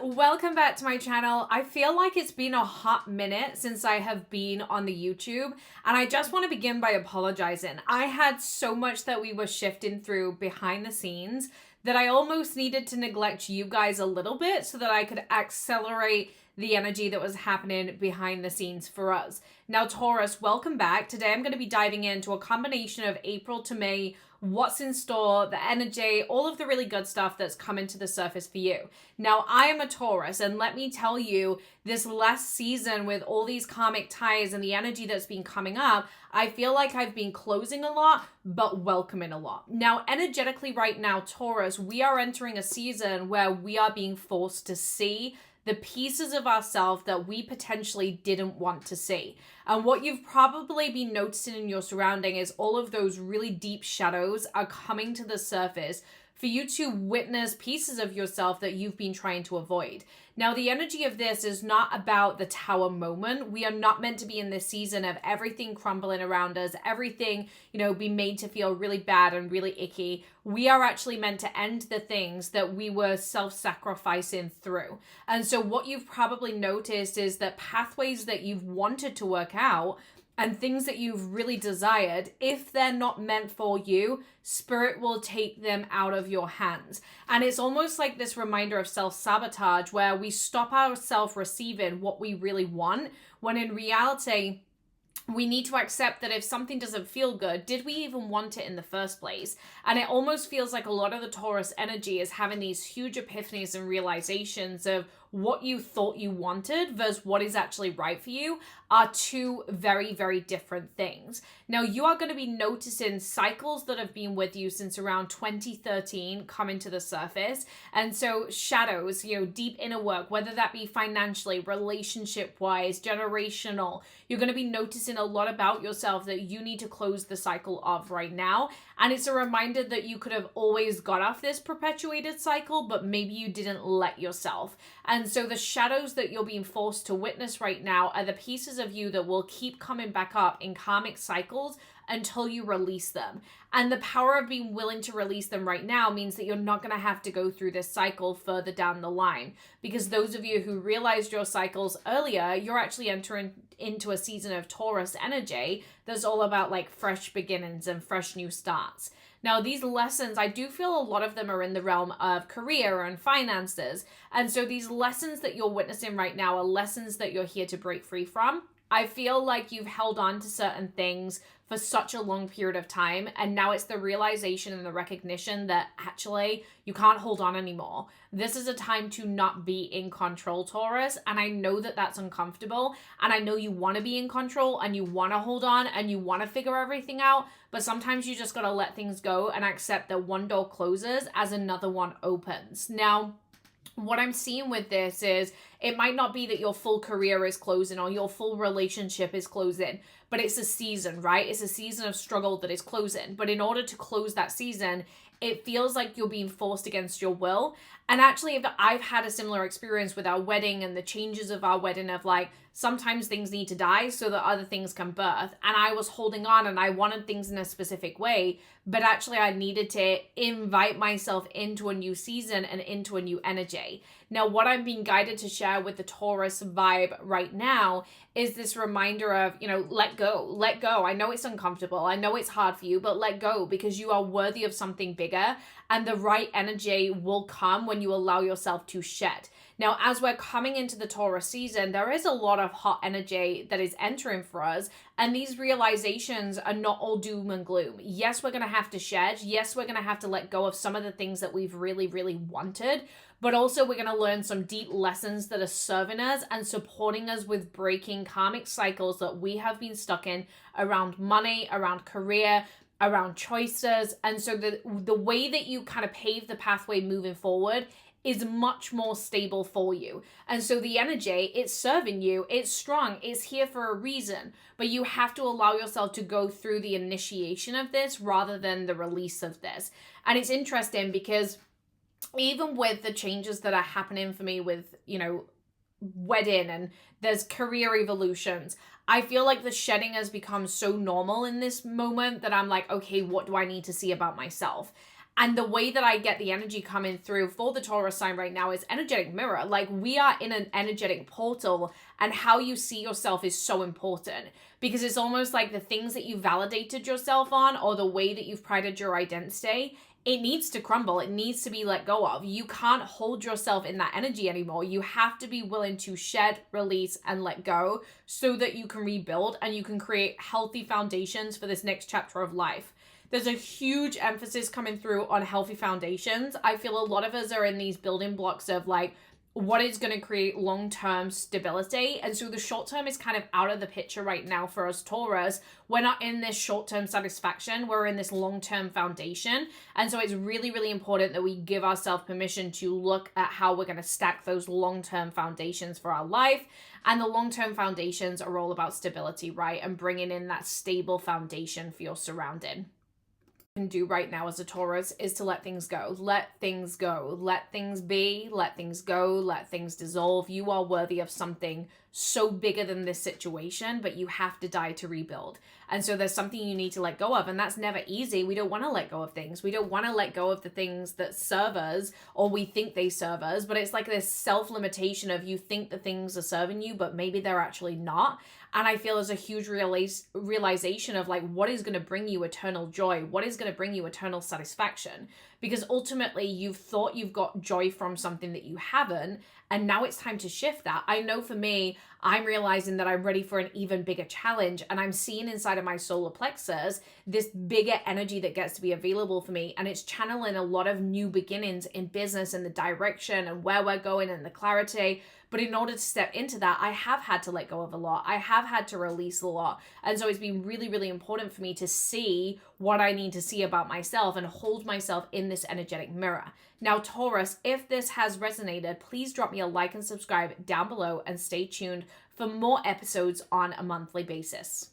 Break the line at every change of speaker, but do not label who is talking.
welcome back to my channel. I feel like it's been a hot minute since I have been on the YouTube, and I just want to begin by apologizing. I had so much that we were shifting through behind the scenes that I almost needed to neglect you guys a little bit so that I could accelerate the energy that was happening behind the scenes for us. Now, Taurus, welcome back. Today I'm going to be diving into a combination of April to May, what's in store, the energy, all of the really good stuff that's coming to the surface for you. Now, I am a Taurus, and let me tell you, this last season with all these karmic ties and the energy that's been coming up, I feel like I've been closing a lot, but welcoming a lot. Now, energetically right now, Taurus, we are entering a season where we are being forced to see the pieces of ourselves that we potentially didn't want to see. And what you've probably been noticing in your surrounding is all of those really deep shadows are coming to the surface for you to witness pieces of yourself that you've been trying to avoid. Now, the energy of this is not about the tower moment. We are not meant to be in this season of everything crumbling around us, everything, be made to feel really bad and really icky. We are actually meant to end the things that we were self-sacrificing through. And so what you've probably noticed is that pathways that you've wanted to work out and things that you've really desired, if they're not meant for you, Spirit will take them out of your hands. And it's almost like this reminder of self-sabotage where we stop ourselves receiving what we really want, when in reality, we need to accept that if something doesn't feel good, did we even want it in the first place? And it almost feels like a lot of the Taurus energy is having these huge epiphanies and realizations of what you thought you wanted versus what is actually right for you are two very, very different things. Now, you are going to be noticing cycles that have been with you since around 2013 coming to the surface. And so shadows, deep inner work, whether that be financially, relationship-wise, generational, you're going to be noticing a lot about yourself that you need to close the cycle of right now. And it's a reminder that you could have always got off this perpetuated cycle, but maybe you didn't let yourself. And so the shadows that you're being forced to witness right now are the pieces of you that will keep coming back up in karmic cycles until you release them. And the power of being willing to release them right now means that you're not going to have to go through this cycle further down the line. Because those of you who realized your cycles earlier, you're actually entering into a season of Taurus energy that's all about like fresh beginnings and fresh new starts. Now, these lessons, I do feel a lot of them are in the realm of career and finances. And so these lessons that you're witnessing right now are lessons that you're here to break free from. I feel like you've held on to certain things for such a long period of time, and now it's the realization and the recognition that actually you can't hold on anymore. This is a time to not be in control, Taurus, and I know that that's uncomfortable, and I know you want to be in control, and you want to hold on, and you want to figure everything out, but sometimes you just got to let things go and accept that one door closes as another one opens. Now, what I'm seeing with this is it might not be that your full career is closing or your full relationship is closing, but it's a season, right? It's a season of struggle that is closing. But in order to close that season, it feels like you're being forced against your will. And actually, I've had a similar experience with our wedding and the changes of our wedding of like, sometimes things need to die so that other things can birth. And I was holding on and I wanted things in a specific way, but actually I needed to invite myself into a new season and into a new energy. Now, what I'm being guided to share with the Taurus vibe right now is this reminder of, let go, let go. I know it's uncomfortable. I know it's hard for you, but let go because you are worthy of something bigger and the right energy will come when you allow yourself to shed. Now, as we're coming into the Taurus season, there is a lot of hot energy that is entering for us. And these realizations are not all doom and gloom. Yes, we're going to have to shed. Yes, we're going to have to let go of some of the things that we've really, really wanted. But also we're going to learn some deep lessons that are serving us and supporting us with breaking karmic cycles that we have been stuck in around money, around career, around choices. And so the way that you kind of pave the pathway moving forward is much more stable for you. And so the energy, it's serving you, it's strong, it's here for a reason, but you have to allow yourself to go through the initiation of this rather than the release of this. And it's interesting because even with the changes that are happening for me with, wedding and there's career evolutions, I feel like the shedding has become so normal in this moment that I'm like, okay, what do I need to see about myself? And the way that I get the energy coming through for the Taurus sign right now is energetic mirror. Like, we are in an energetic portal, and how you see yourself is so important, because it's almost like the things that you validated yourself on, or the way that you've prided your identity, it needs to crumble. It needs to be let go of. You can't hold yourself in that energy anymore. You have to be willing to shed, release, and let go so that you can rebuild and you can create healthy foundations for this next chapter of life. There's a huge emphasis coming through on healthy foundations. I feel a lot of us are in these building blocks of like, what is going to create long-term stability. And so the short term is kind of out of the picture right now for us Taurus. We're not in this short-term satisfaction. We're in this long-term foundation. And so it's really, really important that we give ourselves permission to look at how we're going to stack those long-term foundations for our life. And the long-term foundations are all about stability, right? And bringing in that stable foundation for your surrounding. Can do right now as a Taurus is to let things go. Let things go. Let things be. Let things go. Let things dissolve. You are worthy of something so bigger than this situation, but you have to die to rebuild. And so there's something you need to let go of, and that's never easy. We don't want to let go of things. We don't want to let go of the things that serve us, or we think they serve us, but it's like this self-limitation of you think the things are serving you, but maybe they're actually not. And I feel there's a huge realization of like, what is going to bring you eternal joy? What is going to bring you eternal satisfaction? Because ultimately you've thought you've got joy from something that you haven't. And now it's time to shift that. I know for me, I'm realizing that I'm ready for an even bigger challenge. And I'm seeing inside of my solar plexus this bigger energy that gets to be available for me. And it's channeling a lot of new beginnings in business and the direction and where we're going and the clarity. But in order to step into that, I have had to let go of a lot. I have had to release a lot. And so it's been really, really important for me to see what I need to see about myself and hold myself in this energetic mirror. Now, Taurus, if this has resonated, please drop me a like and subscribe down below and stay tuned for more episodes on a monthly basis.